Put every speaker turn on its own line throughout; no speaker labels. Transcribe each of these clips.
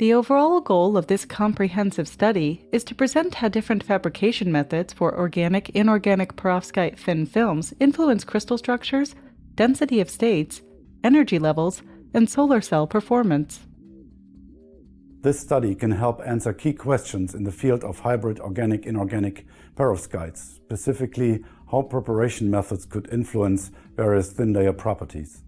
The overall goal of this comprehensive study is to present how different fabrication methods for organic, inorganic perovskite thin films influence crystal structures, density of states, energy levels, and solar cell performance.
This study can help answer key questions in the field of hybrid organic-inorganic perovskites, specifically how preparation methods could influence various thin layer properties.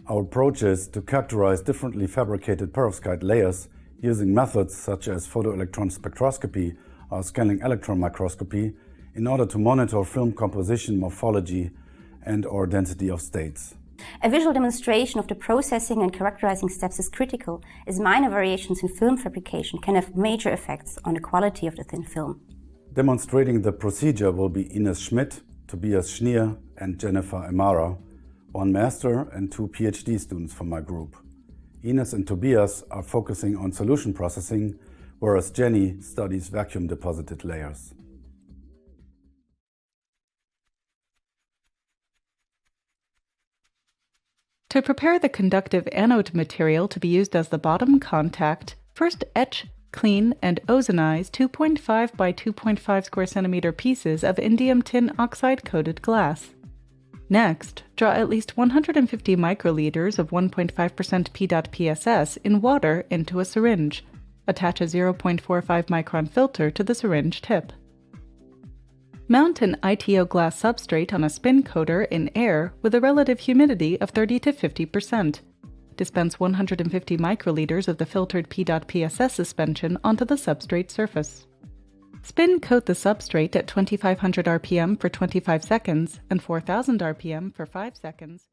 Our approach is to characterize differently fabricated perovskite layers using methods such as photoelectron spectroscopy or scanning electron microscopy in order to monitor film composition, morphology, and/or density of states.
A visual demonstration of the processing and characterizing steps is critical, as minor variations in film fabrication can have major effects on the quality of the thin film.
Demonstrating the procedure will be Ines Schmidt, Tobias Schnier, and Jennifer Emara, one master and 2 PhD students from my group. Ines and Tobias are focusing on solution processing, whereas Jenny studies vacuum-deposited layers.
To prepare the conductive anode material to be used as the bottom contact, first etch, clean, and ozonize 2.5 by 2.5 square centimeter pieces of indium tin oxide-coated glass. Next, draw at least 150 microliters of 1.5% P.PSS in water into a syringe. Attach a 0.45 micron filter to the syringe tip. Mount an ITO glass substrate on a spin coater in air with a relative humidity of 30 to 50%. Dispense 150 microliters of the filtered P.PSS suspension onto the substrate surface. Spin coat the substrate at 2500 RPM for 25 seconds and 4000 RPM for 5 seconds.